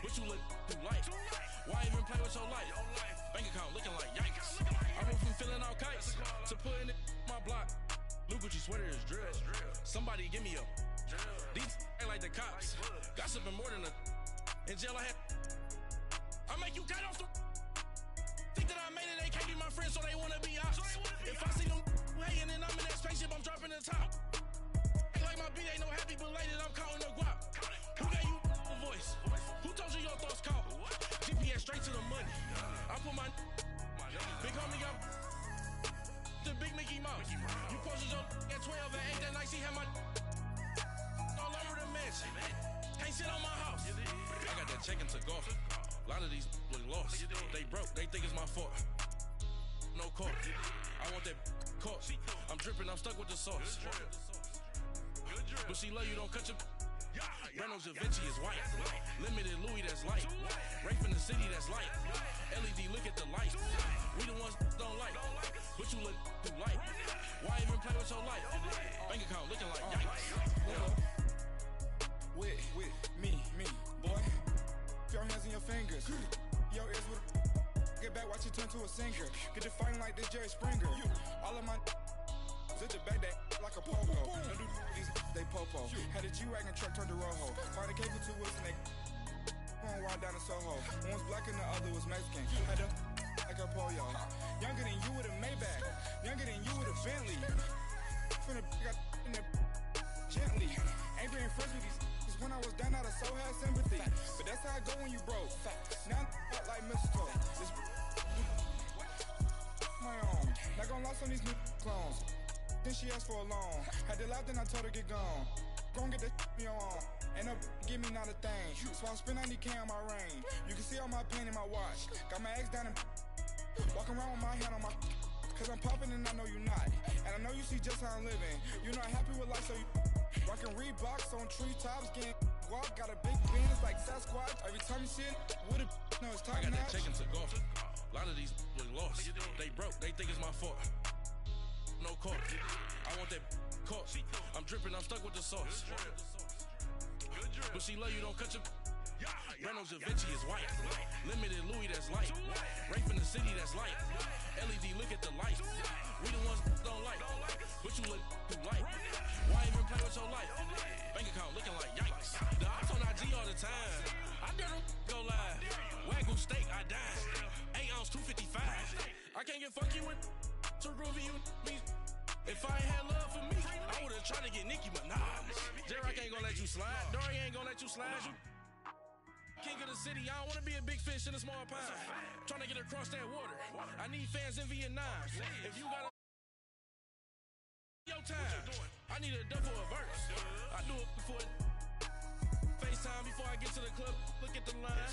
What you look too light? Why even play with your life? Bank account looking like yikes. I went from filling out kites to putting it in my block. Blue Gucci sweater is drill. Somebody give me a. These ain't like the cops. Gossiping more than a. In jail I had. I make you cut off the. Think that I made it, they can't be my friends, so they wanna be ops. If I see them hating and I'm in that spaceship, I'm dropping the top. Ain't like my beat ain't no happy belated, I'm counting the guap. Who gave you a voice? Who told you your thoughts count? GPS straight to the money. I put my big homie up the big Mickey Mouse. You posted your at 12 and 8 that night, she had my all over the mansion. Can't sit on my house. I got that check and took off. A lot of these look lost. They broke, they think it's my fault. No court. I want that court. I'm dripping, I'm stuck with the sauce. But she love you, don't cut your. Reynolds Da Vinci is white. Limited Louis, that's light. Rafe in the city, that's light. LED, look at the light. We the ones don't like. But you look too light. Why even play with your life? Bank account looking like yikes. With me, boy. Your hands and your fingers. Your ears with get back, watch you turn to a singer. Get to fighting like this Jerry Springer. All of my zip the back that like a pogo. Don't do these they popo. Had a G-Wagon truck turned to Rojo. Find a cable 2 wheels and they going wild down in Soho. One was black and the other was Mexican. Had a like a pollo. Younger than you with a Maybach. Younger than you with a Bentley. From the got in the gently. Angry and friends with these. When I was down, I so had sympathy. But that's how I go when you broke. Now I'm like mistletoe. This my own. Not gonna lost on these new clones. Then she asked for a loan. Had to laugh, then I told her get gone. Gon' get that me on. Ain't no give me not a thing. So I spend 90K on my ring. You can see all my pain in my watch. Got my ex down and walking around with my hand on my. Cause I'm popping and I know you not. And I know you see just how I'm living. You're not happy with life, so you. Rockin' Reeboks on treetops, getting guap, got a big Benz like Sasquatch. Every time you see it, with a no, it's top I got notch. that check and took off. A lot of these look lost. They broke, they think it's my fault. No court. I want that court. I'm dripping, I'm stuck with the sauce. But she love you, don't cut your. Reynolds Da Vinci is white. Limited Louis, that's light. Rafe in the city, that's light. LED, look at the light. We the ones don't like. But you look too light. Why even play with your life? Bank account looking like yikes. The ops on IG all the time. I dare them go live. Wagyu steak, I died. 8 ounce, 255. I can't get funky with too groovy you me. If I ain't had love for me, I would've tried to get Nicki Minaj. J-Rock ain't gonna let you slide. Dory ain't gonna let you slide. You king of the city, I don't wanna be a big fish in a small pond. Trying to get across that water. I need fans in Vietnam. If you got your time, I need a double a verse. I do it before FaceTime before I get to the club. Look at the line.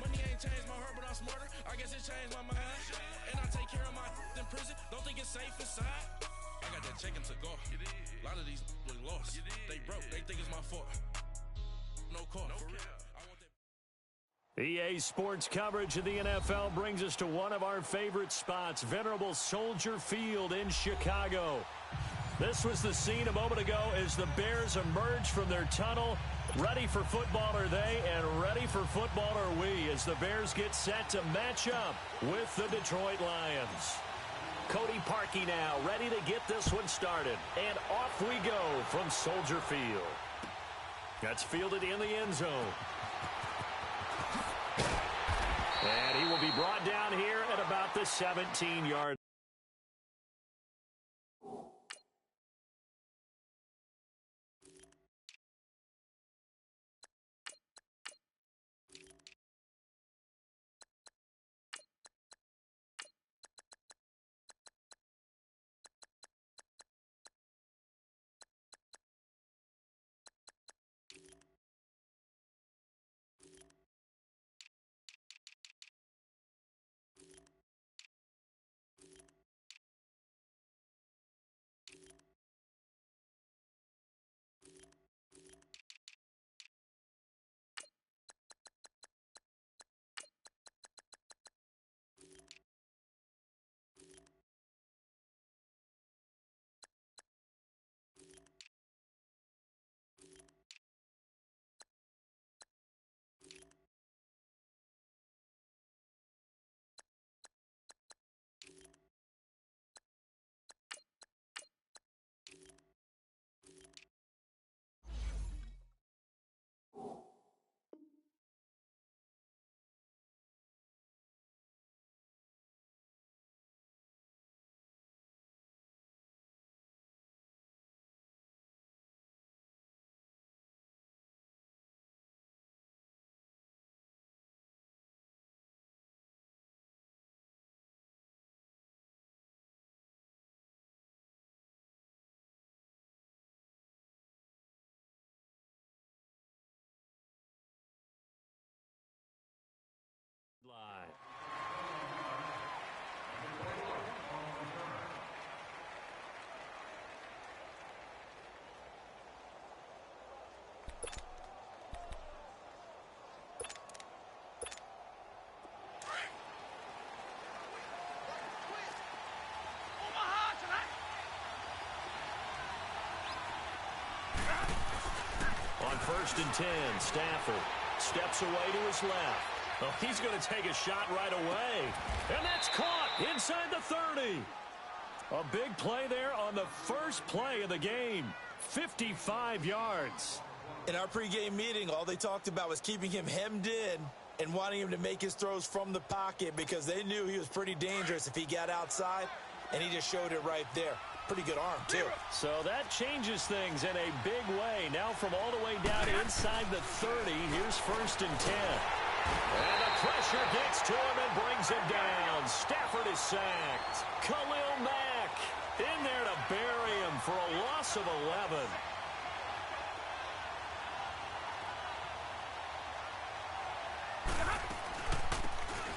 Money ain't changed my heart, but I'm smarter. I guess it changed my mind. And I take care of my in prison. Don't think it's safe inside. I got that check and took off. A lot of these look lost. They broke. They think it's my fault. No court. For real. EA Sports coverage of the NFL brings us to one of our favorite spots, venerable Soldier Field in Chicago. This was the scene a moment ago as the Bears emerged from their tunnel. Ready for football are they, and ready for football are we as the Bears get set to match up with the Detroit Lions. Cody Parkey now ready to get this one started. And off we go from Soldier Field. That's fielded in the end zone. And he will be brought down here at about the 17-yard. first and 10. Stafford steps away to his left. Oh, he's going to take a shot right away. And that's caught inside the 30. A big play there on the first play of the game. 55 yards. In our pregame meeting, all they talked about was keeping him hemmed in and wanting him to make his throws from the pocket because they knew he was pretty dangerous if he got outside, and he just showed it right there. Pretty good arm, too. So that changes things in a big way. Now from all the way down inside the 30, here's first and 10. And the pressure gets to him and brings him down. Stafford is sacked. Khalil Mack in there to bury him for a loss of 11.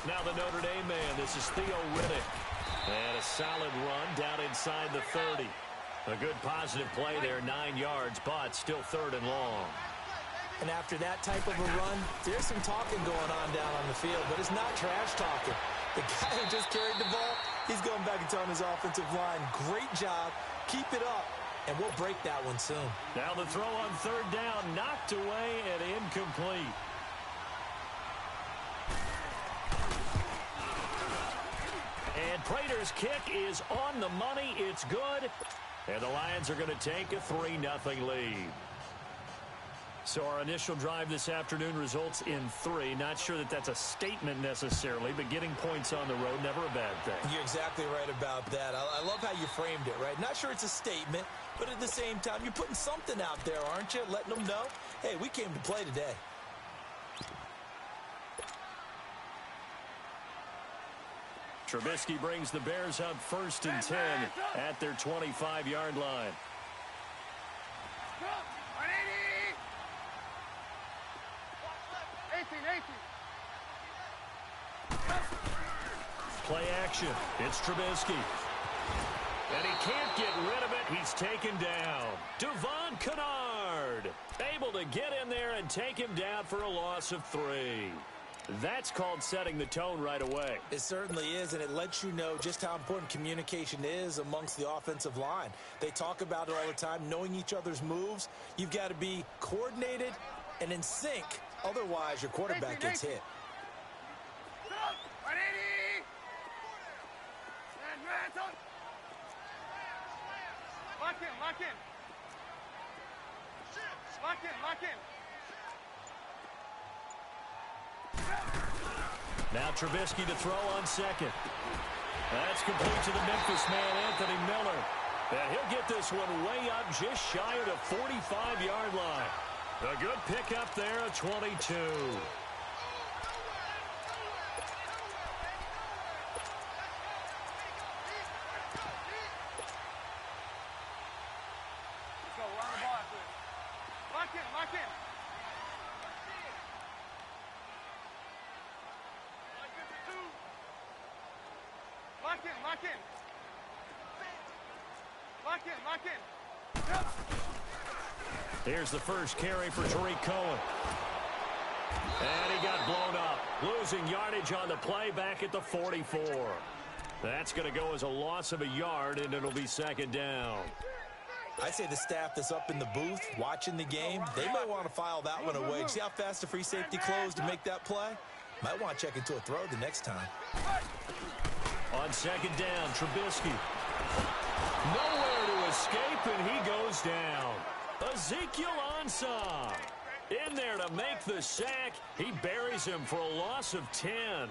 Now the Notre Dame man, this is Theo Riddick. And a solid run down inside the 30. A good positive play there, 9 yards, but still third and long. And after that type of a run, there's some talking going on down on the field, but it's not trash talking. The guy who just carried the ball, he's going back and telling his offensive line, great job, keep it up, and we'll break that one soon. Now the throw on third down, knocked away and incomplete. And Prater's kick is on the money. It's good. And the Lions are going to take a 3-0 lead. So our initial drive this afternoon results in 3. Not sure that that's a statement necessarily, but getting points on the road, never a bad thing. You're exactly right about that. I love how you framed it, right? Not sure it's a statement, but at the same time, you're putting something out there, aren't you? Letting them know, hey, we came to play today. Trubisky brings the Bears up first and 10 at their 25-yard line. Play action. It's Trubisky. And he can't get rid of it. He's taken down. Devon Kennard able to get in there and take him down for a loss of 3. That's called setting the tone right away. It certainly is, and it lets you know just how important communication is amongst the offensive line. They talk about it all the time, knowing each other's moves. You've got to be coordinated and in sync. Otherwise, your quarterback gets hit. Lock in, lock in. Lock in, lock in. Now Trubisky to throw on second. That's complete to the Memphis man, Anthony Miller. And he'll get this one way up just shy of the 45-yard line. A good pickup there, a 22. Here's the first carry for Tariq Cohen. And he got blown up. Losing yardage on the play back at the 44. That's going to go as a loss of a yard, and it'll be second down. I'd say the staff that's up in the booth watching the game, they might want to file that one away. See how fast the free safety closed to make that play? Might want to check into a throw the next time. On second down, Trubisky. Nowhere to escape, and he goes down. Ezekiel Ansah in there to make the sack. He buries him for a loss of 10.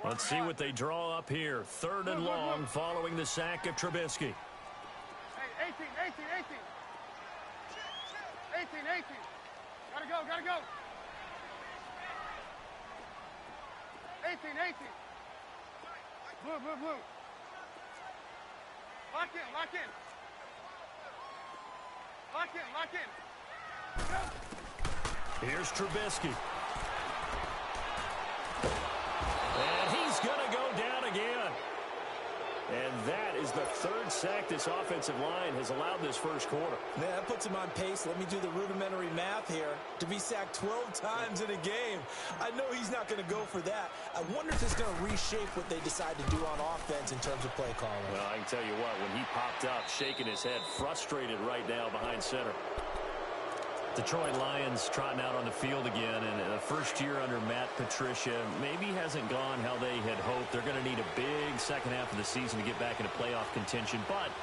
Let's see what they draw up here. Third and long following the sack of Trubisky. Hey, 18. 18. Gotta go. 18. Blue. Lock in. Here's Trubisky. And he's going to go down again. And that is the third sack this offensive line has allowed this first quarter. Man, that puts him on pace. Let me do the rudimentary math here. To be sacked 12 times in a game. I know he's not going to go for that. I wonder if it's going to reshape what they decide to do on offense in terms of play calling. Well, I can tell you what, when he popped up, shaking his head, frustrated right now behind center. Detroit Lions trotting out on the field again, and the first year under Matt Patricia maybe hasn't gone how they had hoped. They're going to need a big second half of the season to get back into playoff contention, but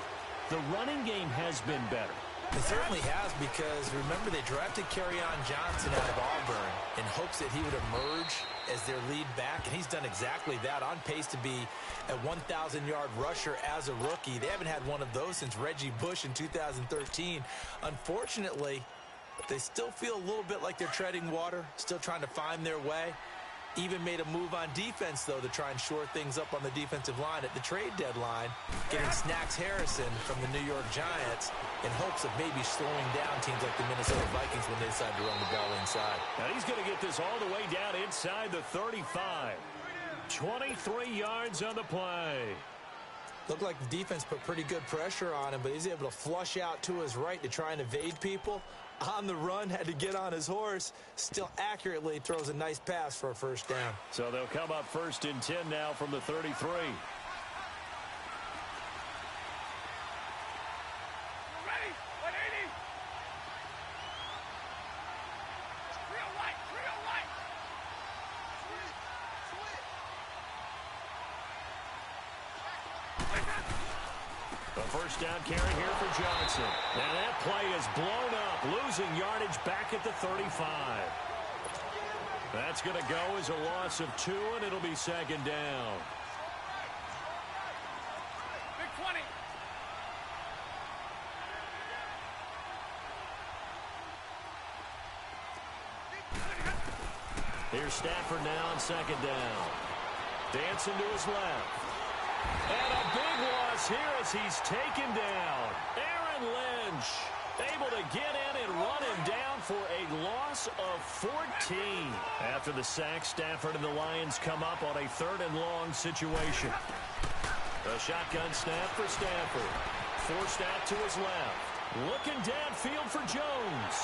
the running game has been better. It certainly has, because remember they drafted Kerryon Johnson out of Auburn in hopes that he would emerge as their lead back, and he's done exactly that, on pace to be a 1,000-yard rusher as a rookie. They haven't had one of those since Reggie Bush in 2013. Unfortunately, they still feel a little bit like they're treading water, still trying to find their way. Even made a move on defense, though, to try and shore things up on the defensive line at the trade deadline, getting Snacks Harrison from the New York Giants in hopes of maybe slowing down teams like the Minnesota Vikings when they decide to run the ball inside. Now he's going to get this all the way down inside the 35. 23 yards on the play. Looked like the defense put pretty good pressure on him, but he's able to flush out to his right to try and evade people. On the run, had to get on his horse. Still accurately throws a nice pass for a first down. So they'll come up 1st and 10 now from the 33. First down carry here for Johnson. Now that play is blown up, losing yardage back at the 35. That's going to go as a loss of 2, and it'll be second down. Big 20. Here's Stafford now on second down. Dancing to his left. And a big loss here as he's taken down. Aaron Lynch able to get in and run him down for a loss of 14. After the sack, Stafford and the Lions come up on a 3rd and long situation. A shotgun snap for Stafford. Forced out to his left. Looking downfield for Jones.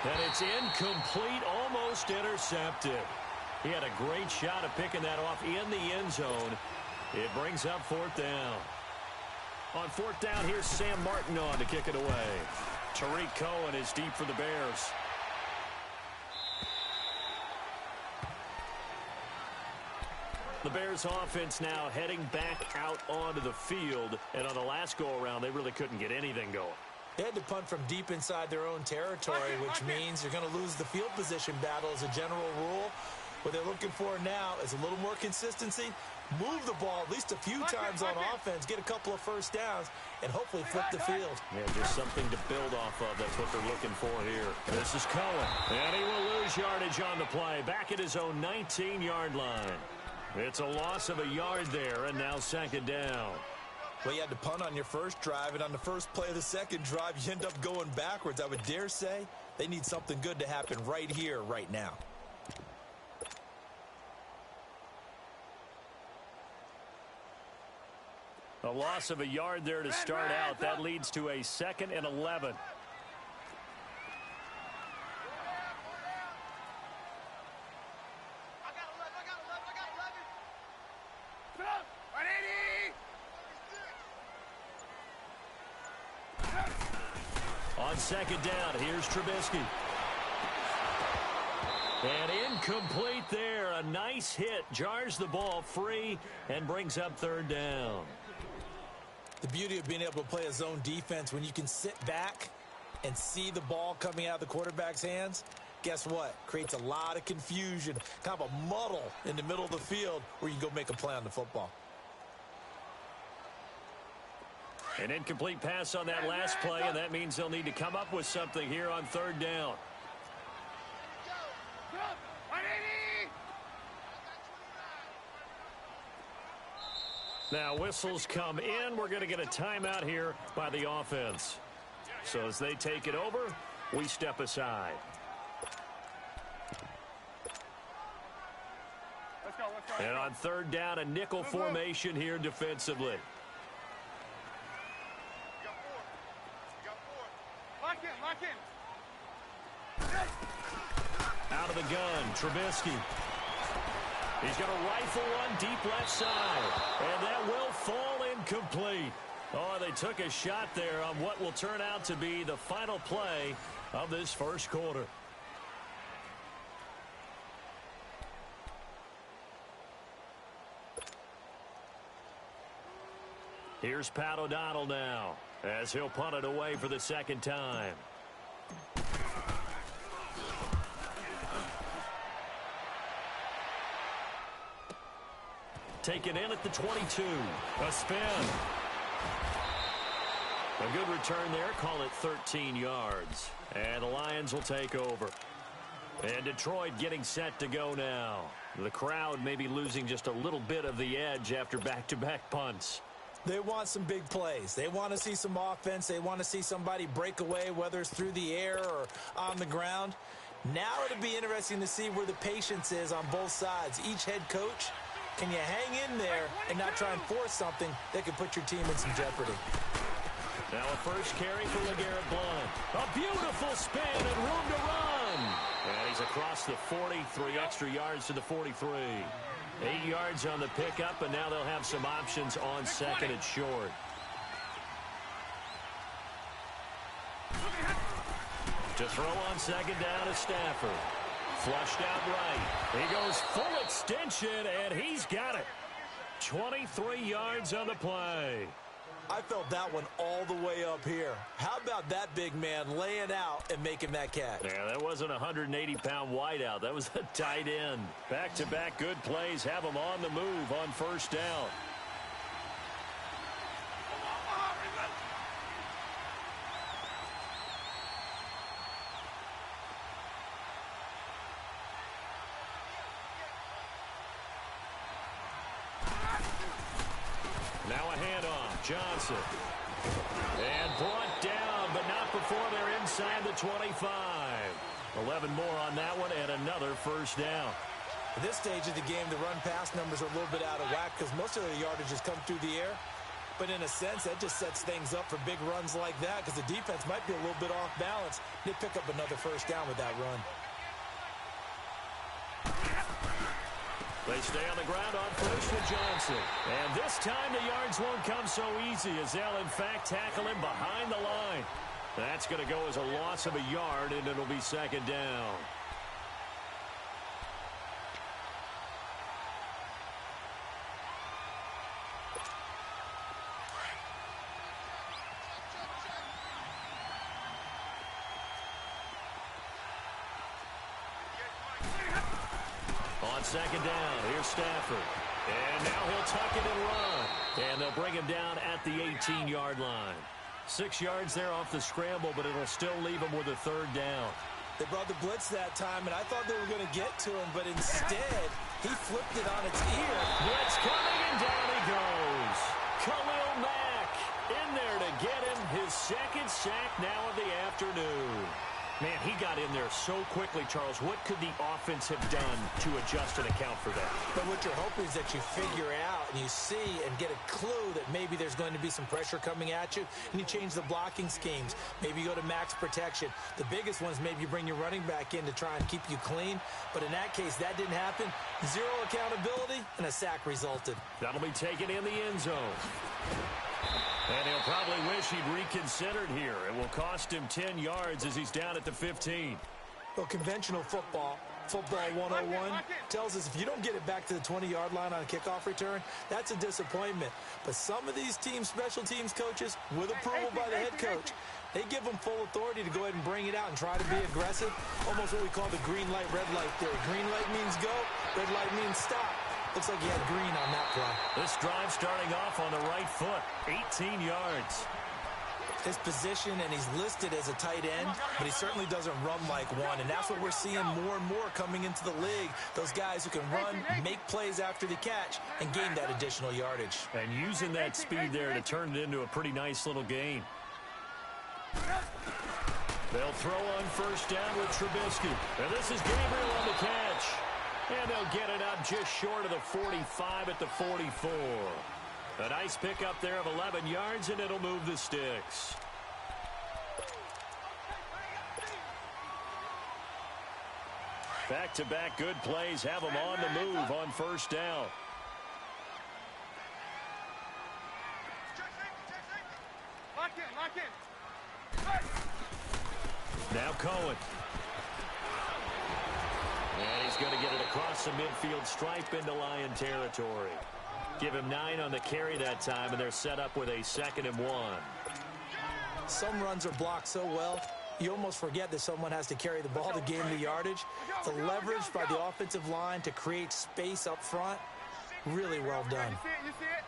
And it's incomplete, almost intercepted. He had a great shot at picking that off in the end zone. It brings up 4th down. On 4th down, here's Sam Martin on to kick it away. Tariq Cohen is deep for the Bears. The Bears offense now heading back out onto the field. And on the last go-around, they really couldn't get anything going. They had to punt from deep inside their own territory, which means you're going to lose the field position battle as a general rule. What they're looking for now is a little more consistency. Move the ball at least a few times on offense, get a couple of first downs, and hopefully flip the field. Yeah, just something to build off of. That's what they're looking for here. This is Cohen. And he will lose yardage on the play. Back at his own 19-yard line. It's a loss of a yard there, and now second down. Well, you had to punt on your first drive, and on the first play of the second drive, you end up going backwards. I would dare say they need something good to happen right here, right now. A loss of a yard there to start out. That leads to a 2nd and 11. On second down, here's Trubisky. And incomplete there. A nice hit. Jars the ball free and brings up 3rd down. The beauty of being able to play a zone defense, when you can sit back and see the ball coming out of the quarterback's hands, guess what? Creates a lot of confusion, kind of a muddle in the middle of the field where you can go make a play on the football. An incomplete pass on that last play, and that means they'll need to come up with something here on 3rd down. Now whistles come in. We're going to get a timeout here by the offense. So as they take it over, we step aside. Let's go. And on 3rd down, a nickel formation here defensively. of the gun. Trubisky. He's going to rifle one deep left side. And that will fall incomplete. Oh, they took a shot there on what will turn out to be the final play of this first quarter. Here's Pat O'Donnell now as he'll punt it away for the second time. Taken in at the 22. A spin. A good return there. Call it 13 yards. And the Lions will take over. And Detroit getting set to go now. The crowd may be losing just a little bit of the edge after back-to-back punts. They want some big plays. They want to see some offense. They want to see somebody break away, whether it's through the air or on the ground. Now it'll be interesting to see where the patience is on both sides. Each head coach, can you hang in there and not try and force something that could put your team in some jeopardy? Now a first carry for LeGarrette Blount. A beautiful spin and room to run. And he's across the 40, 3 extra yards to the 43. 8 yards on the pickup, and now they'll have some options on second and short. To throw on second down is Stafford. Flushed out right. He goes full extension, and he's got it. 23 yards on the play. I felt that one all the way up here. How about that big man laying out and making that catch? Yeah, that wasn't a 180-pound wideout. That was a tight end. Back-to-back good plays have him on the move on first down. Now a handoff. Johnson. And brought down, but not before they're inside the 25. 11 more on that one and another first down. At this stage of the game, the run-pass numbers are a little bit out of whack because most of the yardage has come through the air. But in a sense, that just sets things up for big runs like that because the defense might be a little bit off balance. They pick up another first down with that run. They stay on the ground on first with Johnson. And this time the yards won't come so easy as they'll, in fact, tackle him behind the line. That's going to go as a loss of a yard, and it'll be second down. On second down, here's Stafford. And now he'll tuck it and run. And they'll bring him down at the 18-yard line. 6 yards there off the scramble, but it'll still leave him with a third down. They brought the blitz that time, and I thought they were going to get to him, but instead, he flipped it on its ear. Blitz coming, and down he goes. Khalil Mack in there to get him his second sack now of the afternoon. Man, he got in there so quickly, Charles. What could the offense have done to adjust and account for that? But what you're hoping is that you figure out and you see and get a clue that maybe there's going to be some pressure coming at you, and you change the blocking schemes. Maybe you go to max protection. The biggest one is maybe you bring your running back in to try and keep you clean. But in that case, that didn't happen. Zero accountability, and a sack resulted. That'll be taken in the end zone. And he'll probably wish he'd reconsidered here. It will cost him 10 yards as he's down at the 15. Well, conventional football 101, tells us if you don't get it back to the 20-yard line on a kickoff return, that's a disappointment. But some of these teams, special teams coaches, with approval by the head coach, they give them full authority to go ahead and bring it out and try to be aggressive. Almost what we call the green light, red light theory. Green light means go, red light means stop. Looks like he had green on that play. This drive starting off on the right foot, 18 yards. His position, and he's listed as a tight end, but he certainly doesn't run like one, and that's what we're seeing more and more coming into the league. Those guys who can run, make plays after the catch, and gain that additional yardage. And using that speed there to turn it into a pretty nice little gain. They'll throw on first down with Trubisky. And this is Gabriel on the catch. And they'll get it up just short of the 45 at the 44. A nice pickup there of 11 yards, and it'll move the sticks. Back-to-back good plays have them on the move on first down. Lock in. Now Cohen. And he's going to get it across the midfield stripe into Lion territory. Give him 9 on the carry that time, and they're set up with a 2nd and 1. Some runs are blocked so well, you almost forget that someone has to carry the ball to gain the yardage. The leverage by the offensive line to create space up front, really well done. You see it?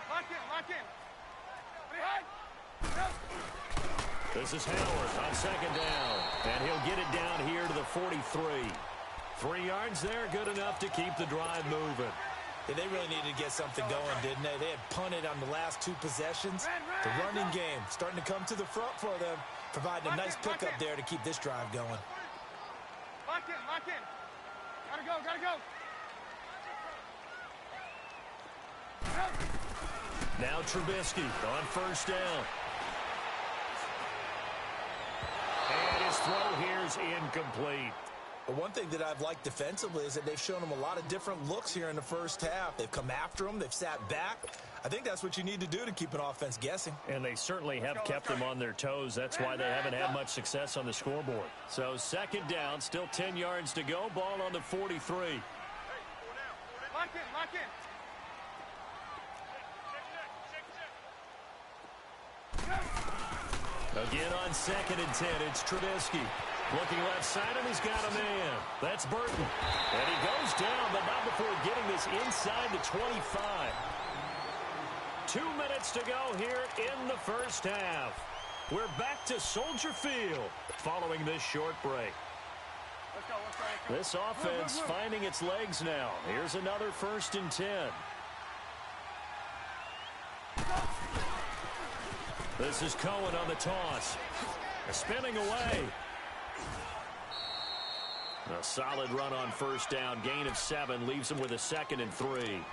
Lock in. This is Howard on 2nd down, and he'll get it down here to the 43. 3 yards there, good enough to keep the drive moving. Yeah, they really needed to get something going, didn't they? They had punted on the last 2 possessions. The running game starting to come to the front for them, providing a nice pickup there to keep this drive going. Lock in. Gotta go. Now Trubisky on 1st down. And his throw here is incomplete. But one thing that I've liked defensively is that they've shown them a lot of different looks here in the first half. They've come after them. They've sat back. I think that's what you need to do to keep an offense guessing. And they certainly have kept them on their toes. That's why they haven't had much success on the scoreboard. So 2nd down, still 10 yards to go. Ball on the 43. Lock in. Again on 2nd and 10, it's Trubisky. Looking left side, and he's got a man. That's Burton. And he goes down, but not before getting this inside the 25. 2 minutes to go here in the first half. We're back to Soldier Field following this short break. Let's go. This offense finding its legs now. Here's another 1st and 10. This is Cohen on the toss. Spinning away. A solid run on 1st down. Gain of 7 leaves him with a 2nd and 3.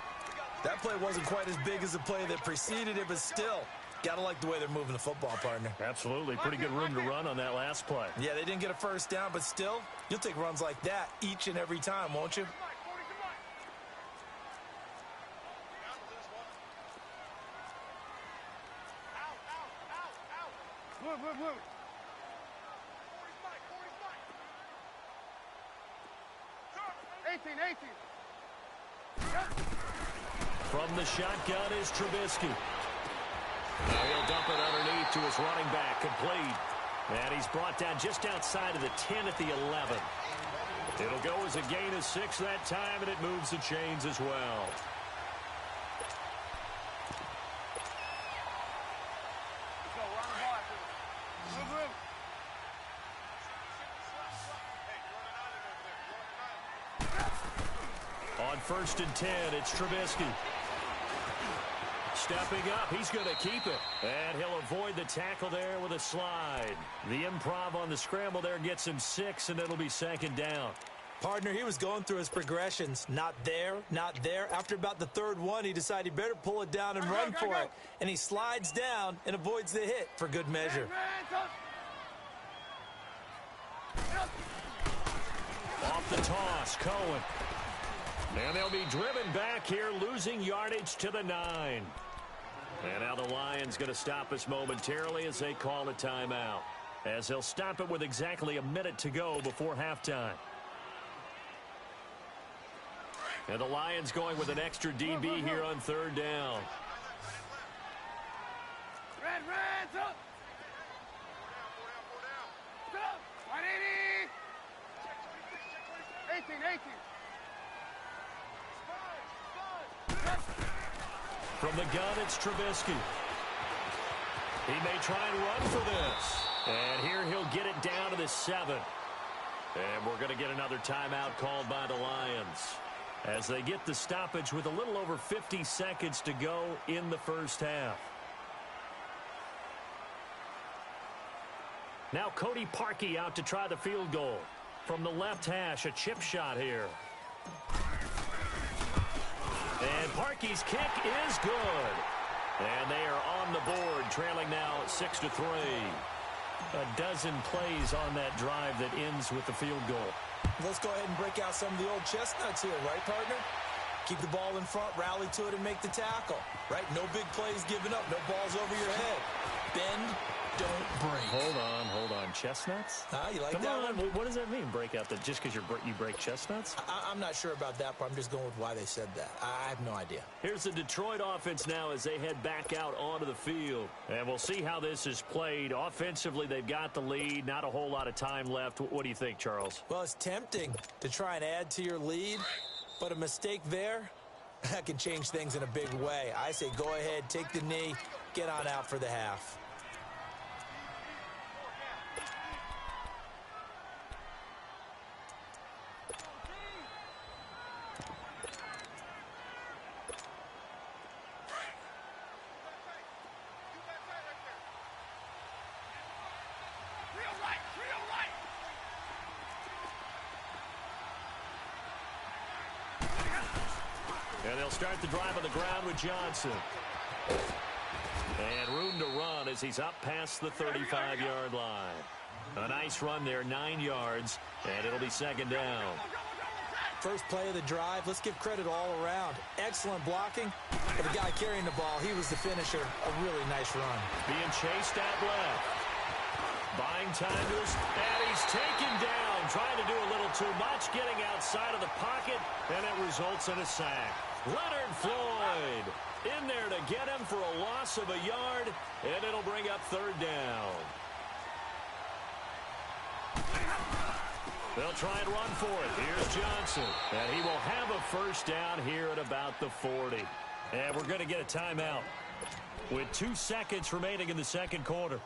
That play wasn't quite as big as the play that preceded it, but still, got to like the way they're moving the football, partner. Absolutely. Pretty good room to run on that last play. Yeah, they didn't get a 1st down, but still, you'll take runs like that each and every time, won't you? Move. From the shotgun is Trubisky. Now he'll dump it underneath to his running back, complete. And he's brought down just outside of the 10 at the 11. It'll go as a gain of 6 that time, and it moves the chains as well. On 1st and 10, it's Trubisky. Stepping up, he's going to keep it. And he'll avoid the tackle there with a slide. The improv on the scramble there gets him 6, and it'll be 2nd down. Partner, he was going through his progressions. Not there, not there. After about the 3rd one, he decided he better pull it down and run for it. And he slides down and avoids the hit for good measure. Off the toss, Cohen. And they'll be driven back here, losing yardage to the 9. And now the Lions going to stop us momentarily as they call a timeout. As they'll stop it with exactly a minute to go before halftime. And the Lions going with an extra DB here on 3rd down. Red, up. 18. From the gun, it's Trubisky. He may try and run for this. And here he'll get it down to the 7. And we're going to get another timeout called by the Lions as they get the stoppage with a little over 50 seconds to go in the first half. Now Cody Parkey out to try the field goal. From the left hash, a chip shot here. And Parkey's kick is good. And they are on the board, trailing now 6-3. A dozen plays on that drive that ends with the field goal. Let's go ahead and break out some of the old chestnuts here, right, partner? Keep the ball in front, rally to it, and make the tackle, right? No big plays given up, no balls over your head. Bend, don't break. Hold on. Chestnuts? You like Come that on. one? What does that mean, break out? That just because you break chestnuts? I'm not sure about that part. I'm just going with why they said that. I have no idea. Here's the Detroit offense now as they head back out onto the field. And we'll see how this is played. Offensively, they've got the lead. Not a whole lot of time left. What do you think, Charles? Well, it's tempting to try and add to your lead, but a mistake there, that can change things in a big way. I say go ahead, take the knee, get on out for the half. And they'll start the drive on the ground with Johnson. And room to run as he's up past the 35-yard line. A nice run there, 9 yards, and it'll be second down. First play of the drive, let's give credit all around. Excellent blocking, but the guy carrying the ball, he was the finisher. A really nice run. Being chased out left. Buying time to his, and he's taken down. Trying to do a little too much, getting outside of the pocket, and it results in a sack. Leonard Floyd in there to get him for a loss of a yard, and it'll bring up third down. They'll try and run for it. Here's Johnson, and he will have a first down here at about the 40. And we're going to get a timeout with 2 seconds remaining in the second quarter.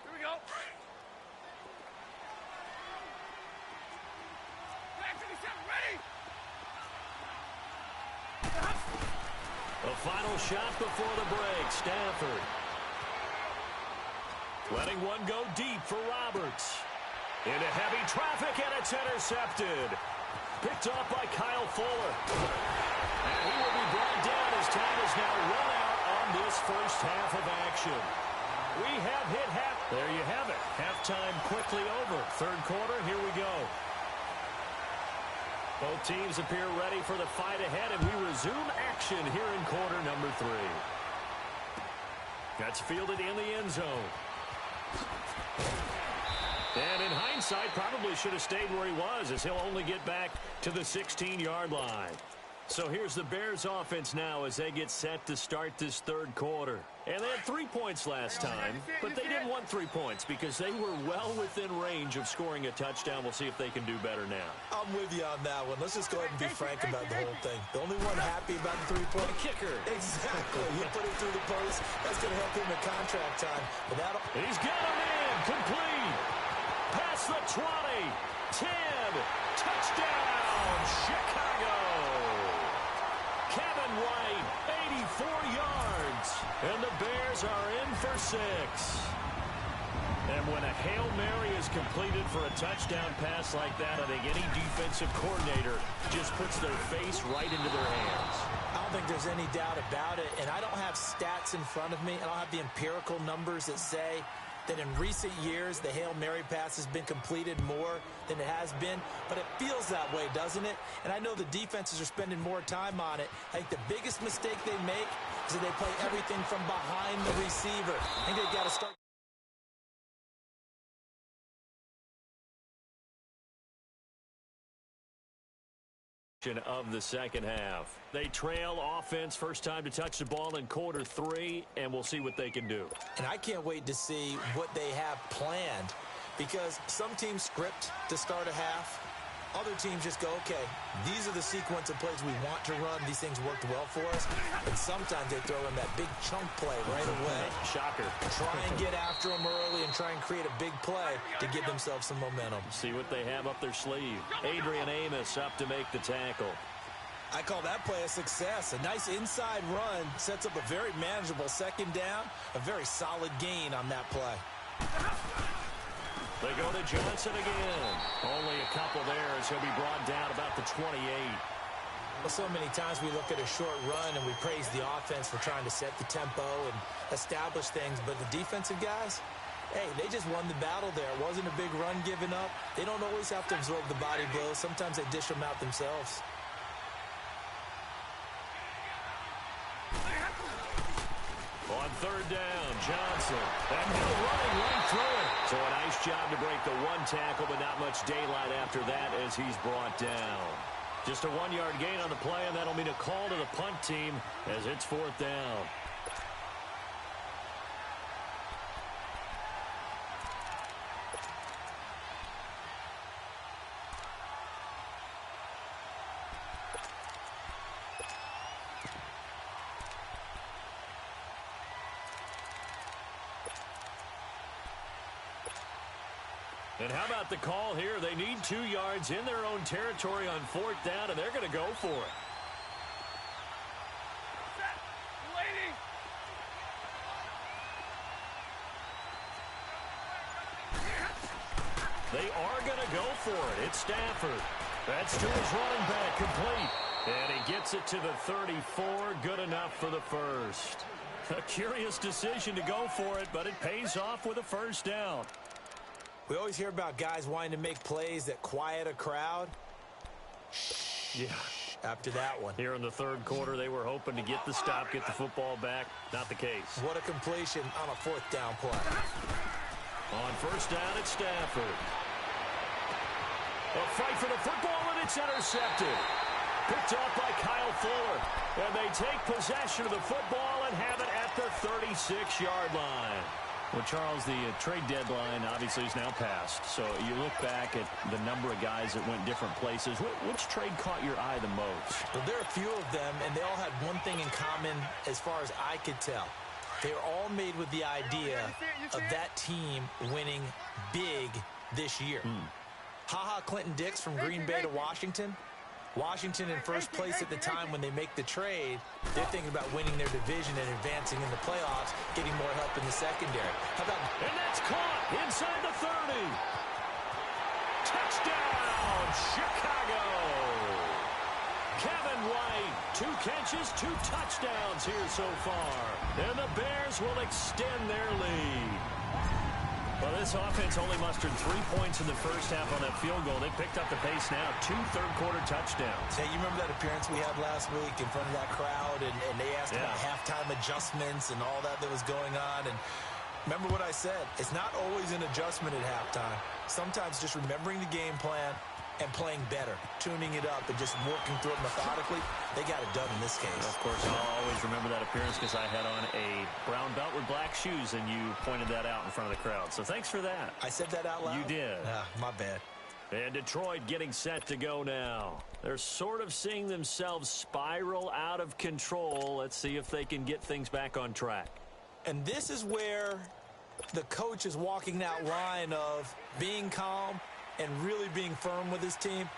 Here we go. Back 57, ready? The final shot before the break. Stafford letting one go deep for Roberts. Into heavy traffic, and it's intercepted. Picked off by Kyle Fuller. And he will be brought down as time is now run out on this first half of action. We have hit half. There you have it. Halftime quickly over. Third quarter, here we go. Both teams appear ready for the fight ahead, and we resume action here in quarter number 3. That's fielded in the end zone. And in hindsight, probably should have stayed where he was, as he'll only get back to the 16-yard line. So here's the Bears offense now as they get set to start this third quarter. And they had 3 points last time, but they didn't want 3 points because they were well within range of scoring a touchdown. We'll see if they can do better now. I'm with you on that one. Let's just go ahead and be frank about the whole thing. The only one happy about the three-point kicker. Exactly. You put it through the post. That's going to help him in contract time. But that'll... He's got him in. Complete. Past the 20. 10. Touchdown. Chicago. Kevin White, 84 yards. And the Bears are in for 6. And when a Hail Mary is completed for a touchdown pass like that, I think any defensive coordinator just puts their face right into their hands. I don't think there's any doubt about it. And I don't have stats in front of me. I don't have the empirical numbers that say that in recent years the Hail Mary pass has been completed more than it has been, but it feels that way, doesn't it? And I know the defenses are spending more time on it. I think the biggest mistake they make is that they play everything from behind the receiver. I think they've got to start of the second half. They trail offense, first time to touch the ball in quarter 3, and we'll see what they can do. And I can't wait to see what they have planned, because some teams script to start a half. Other teams just go, okay, these are the sequence of plays we want to run. These things worked well for us. And sometimes they throw in that big chunk play right away. Shocker. Try and get after them early and try and create a big play to give themselves some momentum. See what they have up their sleeve. Adrian Amos up to make the tackle. I call that play a success. A nice inside run sets up a very manageable second down. A very solid gain on that play. They go to Johnson again. Only a couple there as he'll be brought down about the 28. Well, so many times we look at a short run and we praise the offense for trying to set the tempo and establish things, but the defensive guys, Hey, they just won the battle there. It wasn't a big run given up. They don't always have to absorb the body blows. Sometimes they dish them out themselves. On third down, Johnson. And he'll running right through it. So a nice job to break the one tackle, but not much daylight after that as he's brought down. Just a 1-yard gain on the play, and that'll mean a call to the punt team as it's fourth down. And how about the call here? They need 2 yards in their own territory on fourth down, and they're going to go for it. They are going to go for it. It's Stafford. That's to his running back, complete. And he gets it to the 34, good enough for the first. A curious decision to go for it, but it pays off with a first down. We always hear about guys wanting to make plays that quiet a crowd. Yeah. After that one. Here in the third quarter, they were hoping to get the stop, get the football back. Not the case. What a completion on a fourth down play. On first down, it's Stafford. A fight for the football, and it's intercepted. Picked up by Kyle Fuller. And they take possession of the football and have it at the 36-yard line. Well, Charles, the trade deadline obviously is now passed. So you look back at the number of guys that went different places. Which trade caught your eye the most? Well, there are a few of them, and they all had one thing in common as far as I could tell. They were all made with the idea of that team winning big this year. Ha-Ha Clinton-Dix from Green Bay to Washington. Washington in first place at the time when they make the trade. They're thinking about winning their division and advancing in the playoffs, getting more help in the secondary. How about... And that's caught inside the 30. Touchdown, Chicago. Kevin White, 2 catches, 2 touchdowns here so far. And the Bears will extend their lead. Well, this offense only mustered 3 points in the first half on that field goal. They picked up the pace now. 2 third-quarter touchdowns. Hey, you remember that appearance we had last week in front of that crowd, and they asked about halftime adjustments and all that was going on. And remember what I said. It's not always an adjustment at halftime. Sometimes just remembering the game plan and playing better, tuning it up and just working through it methodically. They got it done in this case. Of course, I'll always remember that appearance because I had on a brown belt with black shoes, and you pointed that out in front of the crowd. So thanks for that. I said that out loud? You did. My bad. And Detroit getting set to go now. They're sort of seeing themselves spiral out of control. Let's see if they can get things back on track. And this is where the coach is walking that line of being calm and really being firm with his team.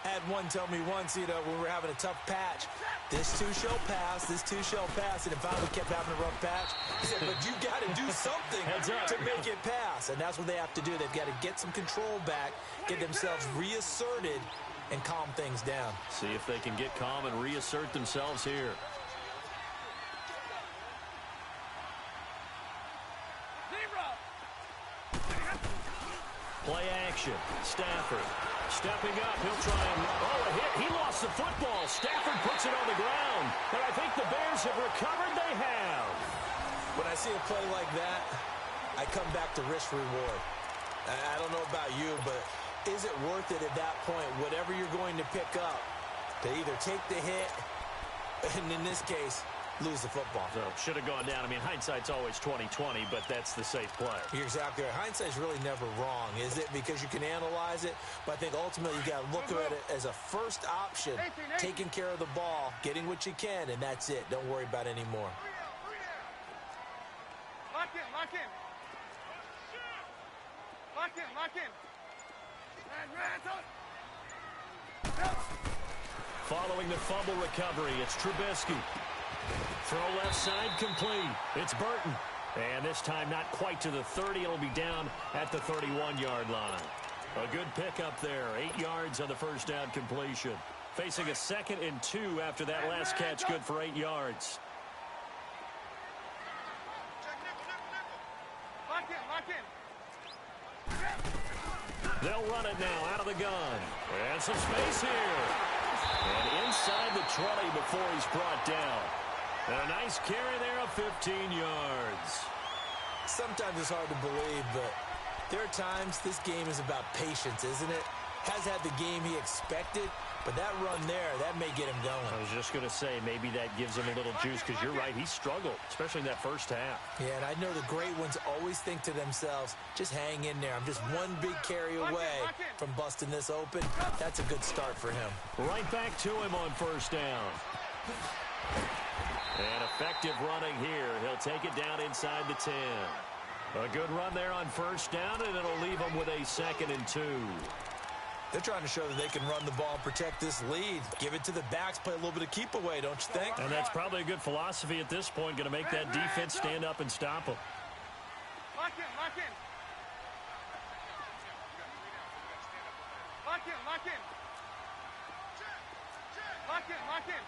I had one tell me once, when we were having a tough patch, this too shall pass, this too shall pass, and if I kept having a rough patch, he said, but you got to do something to make it pass, and that's what they have to do. They've got to get some control back, get themselves reasserted, and calm things down. See if they can get calm and reassert themselves here. Play action. Stafford stepping up. He'll try and... Oh, a hit. He lost the football. Stafford puts it on the ground. But I think the Bears have recovered. They have. When I see a play like that, I come back to risk-reward. I don't know about you, but is it worth it at that point, whatever you're going to pick up, to either take the hit, and in this case, lose the football? So should have gone down. I mean, hindsight's always 20/20, but that's the safe play. You're exactly right. Hindsight's really never wrong, is it? Because you can analyze it, but I think ultimately you got to look at it as a first option, taking care of the ball, getting what you can, and that's it. Don't worry about it anymore. Lock in, lock in. Lock in, lock in. Following the fumble recovery, it's Trubisky. Throw left side complete. It's Burton. And this time not quite to the 30. It'll be down at the 31-yard line. A good pickup there. 8 yards on the first down completion. Facing a 2nd and 2 after that last catch. Good for 8 yards. Lock in, lock in. They'll run it now out of the gun. And some space here. And inside the 20 before he's brought down. And a nice carry there of 15 yards. Sometimes it's hard to believe, but there are times this game is about patience, isn't it? Has had the game he expected, but that run there, that may get him going. I was just going to say, maybe that gives him a little juice, because you're right, he struggled, especially in that first half. Yeah, and I know the great ones always think to themselves, just hang in there. I'm just one big carry away from busting this open. That's a good start for him. Right back to him on first down. And effective running here. He'll take it down inside the 10. A good run there on first down, and it'll leave him with a 2nd and 2. They're trying to show that they can run the ball and protect this lead. Give it to the backs, play a little bit of keep away, don't you think? And that's probably a good philosophy at this point, going to make that defense stand up and stop them. Lock in, lock in. Lock in, lock in. Lock in, lock in.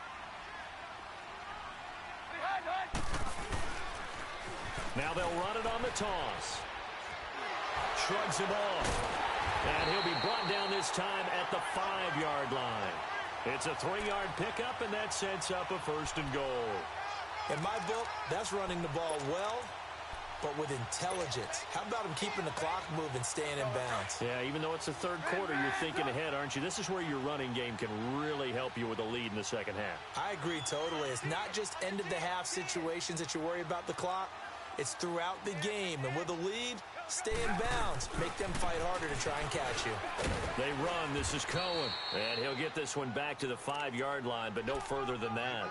Now they'll run it on the toss. Shrugs him off. And he'll be brought down this time at the 5-yard line. It's a 3-yard pickup, and that sets up a 1st and goal. In my book, that's running the ball well, but with intelligence. How about him keeping the clock moving, staying in bounds? Yeah, even though it's the third quarter, you're thinking ahead, aren't you? This is where your running game can really help you with a lead in the second half. I agree totally. It's not just end-of-the-half situations that you worry about the clock. It's throughout the game, and with a lead, stay in bounds. Make them fight harder to try and catch you. They run. This is Cohen. And he'll get this one back to the 5-yard line, but no further than that.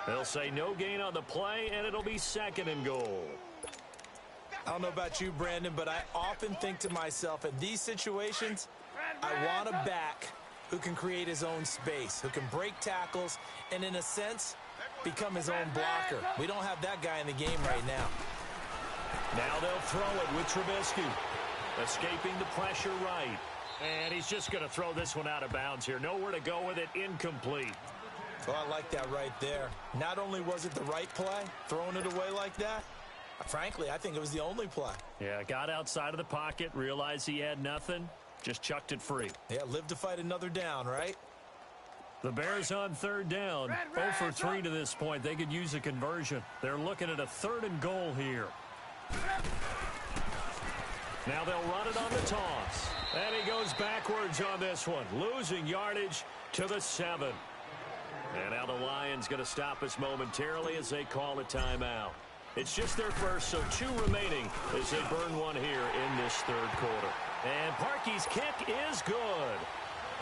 They'll say no gain on the play, and it'll be 2nd and goal. I don't know about you, Brandon, but I often think to myself, in these situations, I want a back who can create his own space, who can break tackles, and in a sense, become his own blocker. We don't have that guy in the game right now. Now they'll throw it with Trubisky. Escaping the pressure right. And he's just going to throw this one out of bounds here. Nowhere to go with it. Incomplete. Oh, I like that right there. Not only was it the right play, throwing it away like that, frankly, I think it was the only play. Yeah, got outside of the pocket, realized he had nothing, just chucked it free. Yeah, live to fight another down, right? The Bears on 3rd down. 0 for 3 to this point. They could use a conversion. They're looking at a 3rd and goal here. Now they'll run it on the toss. And he goes backwards on this one, losing yardage to the 7. And now the Lions going to stop us momentarily as they call a timeout. It's just their first, so 2 remaining as they burn one here in this 3rd quarter. And Parkey's kick is good.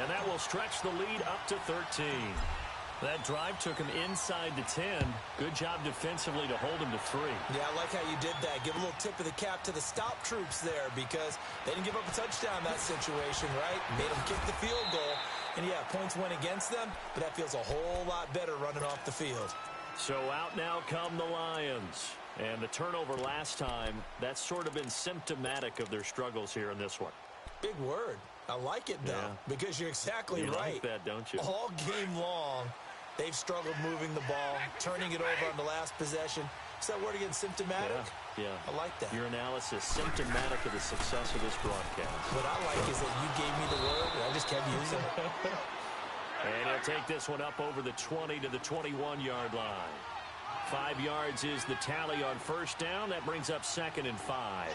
And that will stretch the lead up to 13. That drive took him inside the 10. Good job defensively to hold him to 3. Yeah, I like how you did that. Give a little tip of the cap to the stop troops there, because they didn't give up a touchdown in that situation, right? Made them kick the field goal. And, yeah, points went against them, but that feels a whole lot better running off the field. So out now come the Lions. And the turnover last time, that's sort of been symptomatic of their struggles here in this one. Big word. I like it, though, because you're exactly right. You like that, don't you? All game long, they've struggled moving the ball, turning it over on the last possession. Is that word again, symptomatic? Yeah. I like that. Your analysis, symptomatic of the success of this broadcast. What I like is that you gave me the word, and I just kept using it. And he'll take this one up over the 20 to the 21-yard line. 5 yards is the tally on first down. That brings up 2nd and 5.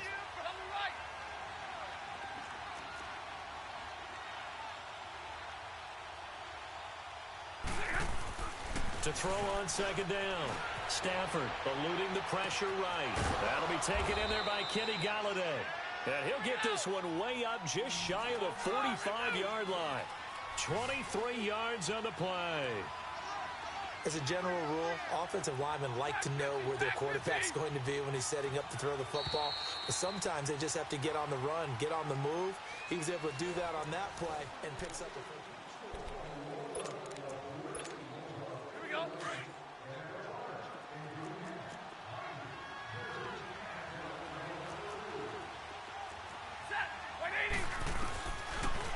To throw on 2nd down. Stafford eluding the pressure right. That'll be taken in there by Kenny Galladay. And he'll get this one way up just shy of the 45-yard line. 23 yards on the play. As a general rule, offensive linemen like to know where their quarterback's going to be when he's setting up to throw the football. But sometimes they just have to get on the run, get on the move. He was able to do that on that play and picks up the first. Here we go. Set. 180.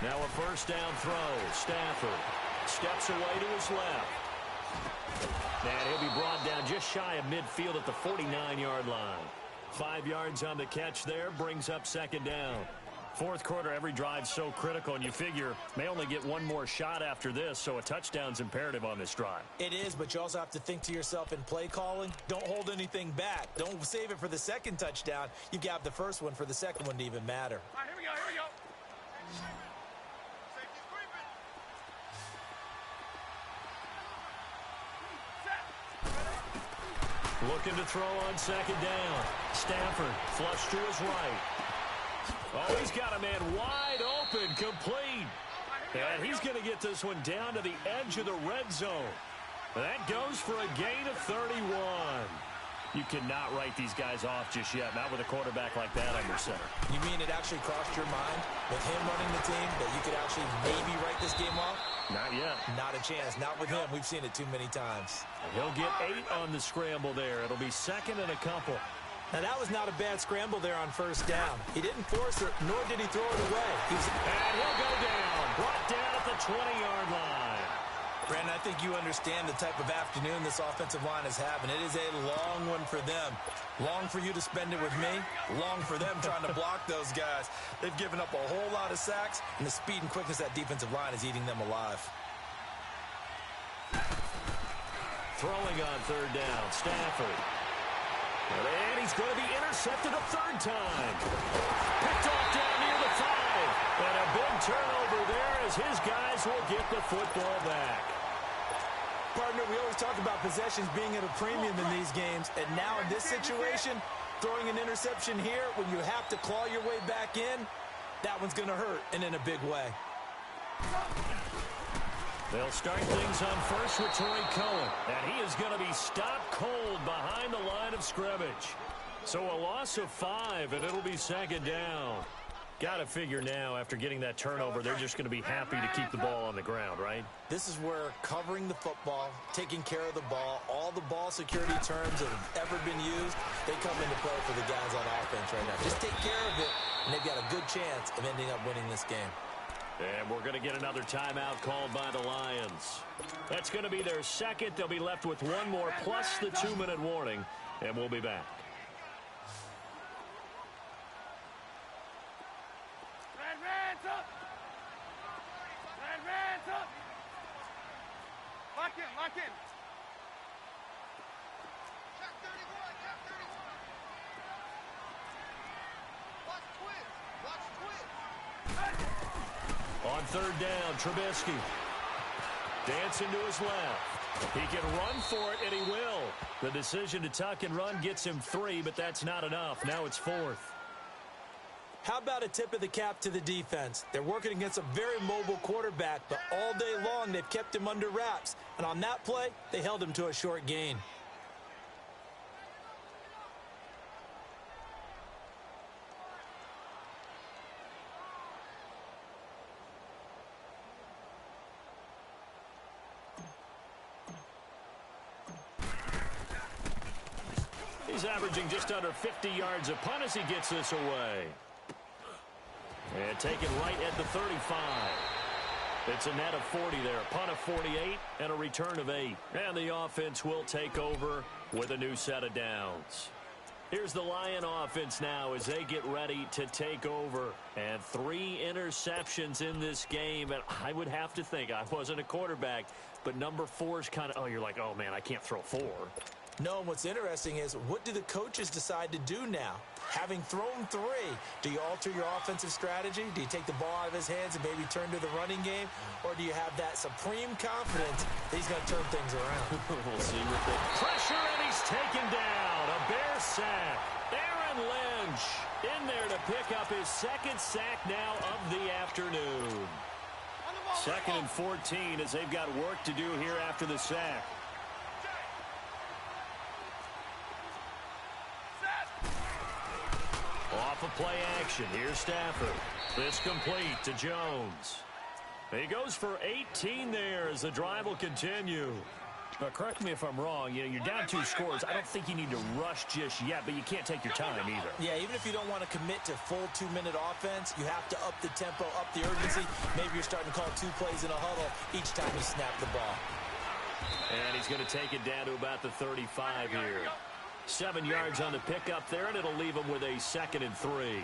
Now a first down throw. Stafford steps away to his left. And he'll be brought down just shy of midfield at the 49-yard line. 5 yards on the catch there brings up 2nd down. Fourth quarter, every drive's so critical, and you figure may only get one more shot after this, so a touchdown's imperative on this drive. It is, but you also have to think to yourself in play calling, don't hold anything back. Don't save it for the second touchdown. You got the first one for the second one to even matter. All right, here we go, here we go. Looking to throw on second down. Stafford flush to his right. Oh, he's got a man wide open, complete. And he's going to get this one down to the edge of the red zone. That goes for a gain of 31. You cannot write these guys off just yet, not with a quarterback like that under center. You mean it actually crossed your mind with him running the team that you could actually maybe write this game off? Not yet. Not a chance. Not with him. We've seen it too many times. He'll get 8 on the scramble there. It'll be second and a couple. Now, that was not a bad scramble there on first down. He didn't force it, nor did he throw it away. And he'll go down. Brought down at the 20-yard line. Brandon, I think you understand the type of afternoon this offensive line is having. It is a long one for them. Long for you to spend it with me. Long for them trying to block those guys. They've given up a whole lot of sacks, and the speed and quickness of that defensive line is eating them alive. Throwing on third down, Stafford. And he's going to be intercepted a third time. Picked off down near the 5. And a big turnover there as his guys will get the football back. Partner, we always talk about possessions being at a premium in these games. And now in this situation, throwing an interception here when you have to claw your way back in, that one's going to hurt, and in a big way. They'll start things on first with Troy Cohen. And he is going to be stopped cold behind the line of scrimmage. So a loss of 5, and it'll be second down. Got to figure now, after getting that turnover, they're just going to be happy to keep the ball on the ground, right? This is where covering the football, taking care of the ball, all the ball security terms that have ever been used, they come into play for the guys on offense right now. Just take care of it, and they've got a good chance of ending up winning this game. And we're going to get another timeout called by the Lions. That's going to be their second. They'll be left with one more plus the 2-minute warning, and we'll be back. Hands up. Hands up. Lock in, lock in. Check 31, check 31. Watch twins. On third down, Trubisky. Dancing to his left. He can run for it, and he will. The decision to tuck and run gets him 3, but that's not enough. Now it's 4th. How about a tip of the cap to the defense? They're working against a very mobile quarterback, but all day long they've kept him under wraps. And on that play, they held him to a short gain. He's averaging just under 50 yards a punt as he gets this away. And taken right at the 35. It's a net of 40 there. A punt of 48 and a return of 8. And the offense will take over with a new set of downs. Here's the Lion offense now as they get ready to take over. And 3 interceptions in this game. And I would have to think, I wasn't a quarterback, but number 4 is kind of, oh, you're like, oh, man, I can't throw 4. No, and what's interesting is, what do the coaches decide to do now? Having thrown 3, do you alter your offensive strategy? Do you take the ball out of his hands and maybe turn to the running game? Or do you have that supreme confidence that he's going to turn things around? We'll see with the pressure, and he's taken down. A Bear sack. Aaron Lynch in there to pick up his second sack now of the afternoon. Second and 14 as they've got work to do here after the sack. Off of play action. Here's Stafford. This complete to Jones. He goes for 18 there as the drive will continue. Now, correct me if I'm wrong. You know, you're down 2 scores. I don't think you need to rush just yet, but you can't take your time either. Yeah, even if you don't want to commit to full 2-minute offense, you have to up the tempo, up the urgency. Maybe you're starting to call 2 plays in a huddle each time you snap the ball. And he's going to take it down to about the 35 here. 7 yards on the pickup there, and it'll leave him with a 2nd and 3.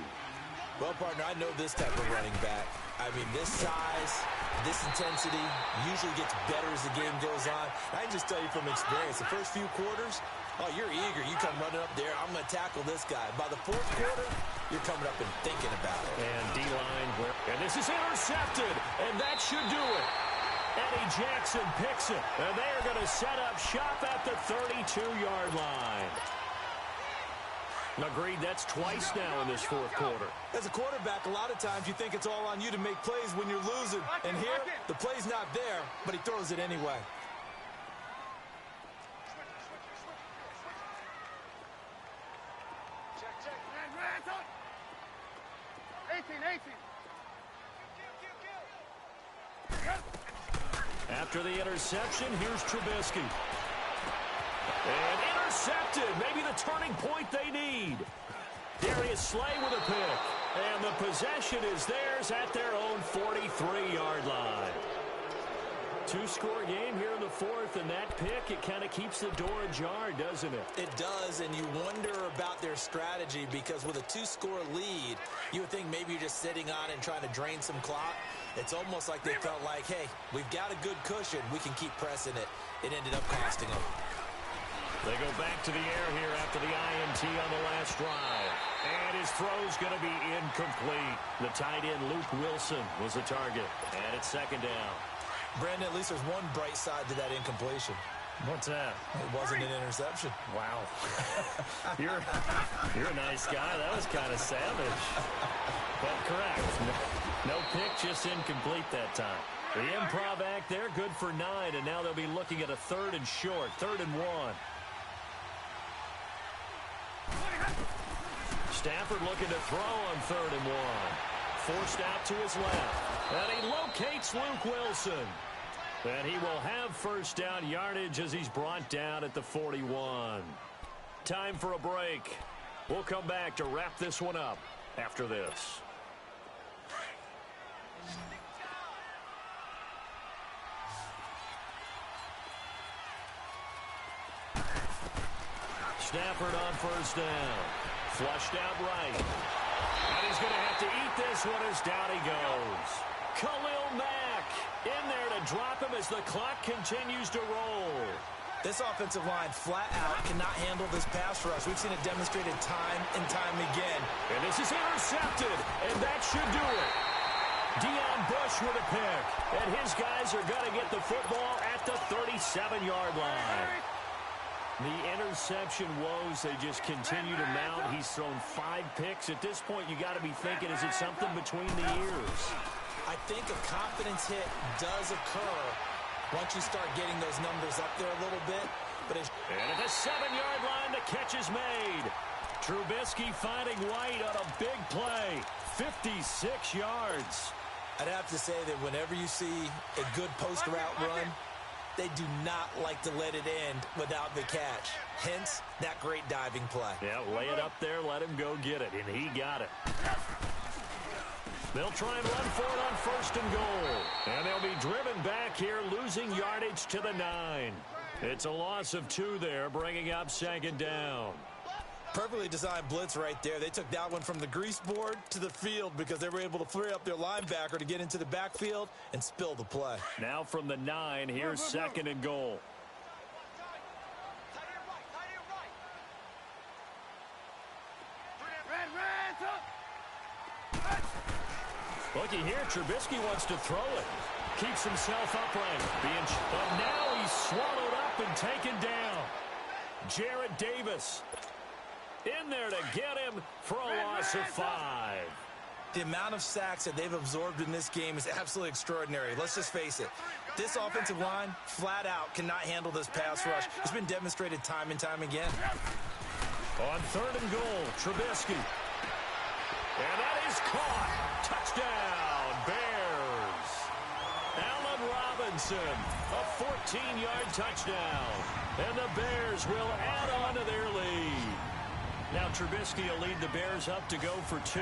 Well, partner, I know this type of running back. I mean, this size, this intensity usually gets better as the game goes on. I can just tell you from experience, the first few quarters, oh, you're eager. You come running up there, I'm going to tackle this guy. By the fourth quarter, you're coming up and thinking about it. And D-line, and this is intercepted, and that should do it. Eddie Jackson picks it, and they are going to set up shop at the 32-yard line. Agreed, that's twice now in this fourth quarter. As a quarterback, a lot of times you think it's all on you to make plays when you're losing. And here, the play's not there, but he throws it anyway. Check. Hands up. 18. After the interception, here's Trubisky. And intercepted. Maybe the turning point they need. Darius Slay with a pick. And the possession is theirs at their own 43-yard line. Two-score game here in the fourth, and that pick, it kind of keeps the door ajar, doesn't it? It does, and you wonder about their strategy because with a two-score lead, you would think maybe you're just sitting on it and trying to drain some clock. It's almost like they felt like, hey, we've got a good cushion. We can keep pressing it. It ended up costing them. They go back to the air here after the INT on the last drive. And his throw's going to be incomplete. The tight end, Luke Wilson, was the target. And it's second down. Brandon, at least there's one bright side to that incompletion. What's that? It wasn't an interception. Wow. You're a nice guy. That was kind of savage. But correct. No pick, just incomplete that time. The improv act there, good for 9, and now they'll be looking at a third and short, 3rd and 1. Stafford looking to throw on 3rd and 1. Forced out to his left. And he locates Luke Wilson. And he will have first down yardage as he's brought down at the 41. Time for a break. We'll come back to wrap this one up after this. Stafford on first down. Flushed out right. And he's going to have to eat this one as down he goes. Khalil Mack in there to drop him as the clock continues to roll. This offensive line flat out cannot handle this pass rush. We've seen it demonstrated time and time again. And this is intercepted, and that should do it. Deion Bush with a pick. And his guys are going to get the football at the 37-yard line. The interception woes, they just continue to mount. He's thrown 5 picks. At this point, you got to be thinking, is it something between the ears? I think a confidence hit does occur once you start getting those numbers up there a little bit. But and at the 7-yard line, the catch is made. Trubisky finding White on a big play. 56 yards. I'd have to say that whenever you see a good post route run, they do not like to let it end without the catch. Hence, that great diving play. Yeah, lay it up there, let him go get it, and he got it. They'll try and run for it on 1st and goal. And they'll be driven back here, losing yardage to the 9. It's a loss of 2 there, bringing up 2nd down. Perfectly designed blitz right there. They took that one from the grease board to the field because they were able to free up their linebacker to get into the backfield and spill the play. Now from the 9, here's 2nd and goal. Looky here, Trubisky wants to throw it. Keeps himself upright. But now he's swallowed up and taken down. Jarrett Davis in there to get him for a loss of 5. The amount of sacks that they've absorbed in this game is absolutely extraordinary. Let's just face it. This offensive line, flat out, cannot handle this pass rush. It's been demonstrated time and time again. On 3rd and goal, Trubisky. And that is caught. Touchdown, Bears. Allen Robinson, a 14-yard touchdown. And the Bears will add on to their lead. Now Trubisky will lead the Bears up to go for 2.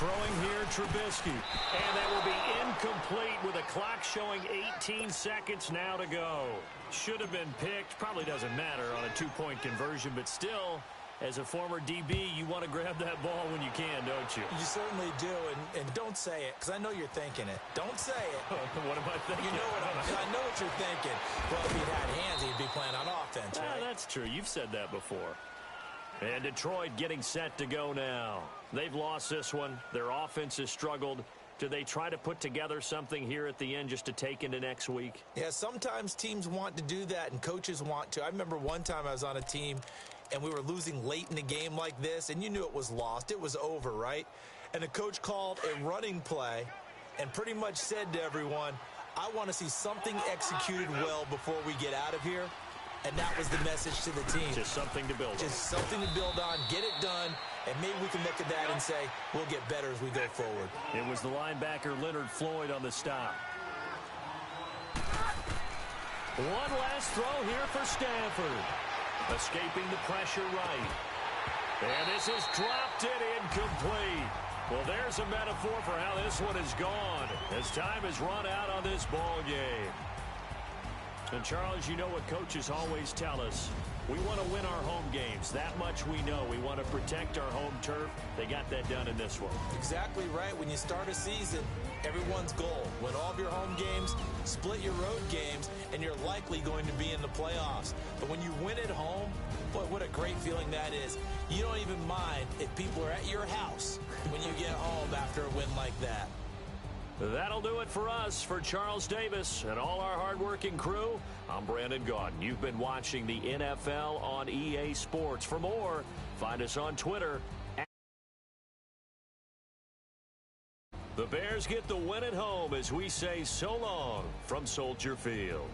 Throwing here, Trubisky. And that will be incomplete with a clock showing 18 seconds now to go. Should have been picked. Probably doesn't matter on a two-point conversion, but still, as a former DB, you want to grab that ball when you can, don't you? You certainly do, and don't say it, because I know you're thinking it. Don't say it. What am I thinking? You know I know what you're thinking. Well, if he'd had hands, he'd be playing on offense, right? That's true. You've said that before. And Detroit getting set to go now. They've lost this one. Their offense has struggled. Do they try to put together something here at the end just to take into next week? Yeah, sometimes teams want to do that, and coaches want to. I remember one time I was on a team, and we were losing late in the game like this, and you knew it was lost. It was over, right? And the coach called a running play and pretty much said to everyone, I want to see something executed well before we get out of here. And that was the message to the team. Just something to build on. Just something to build on, get it done, and maybe we can look at that and say, we'll get better as we go forward. It was the linebacker Leonard Floyd on the stop. One last throw here for Stanford. Escaping the pressure right. And this is dropped it incomplete. Well, there's a metaphor for how this one is gone as time has run out on this ball game. And, Charles, you know what coaches always tell us. We want to win our home games. That much we know. We want to protect our home turf. They got that done in this one. Exactly right. When you start a season, everyone's goal, win all of your home games, split your road games, and you're likely going to be in the playoffs. But when you win at home, boy, what a great feeling that is. You don't even mind if people are at your house when you get home after a win like that. That'll do it for us. For Charles Davis and all our hardworking crew, I'm Brandon Gaudin. You've been watching the NFL on EA Sports. For more, find us on Twitter. The Bears get the win at home as we say so long from Soldier Field.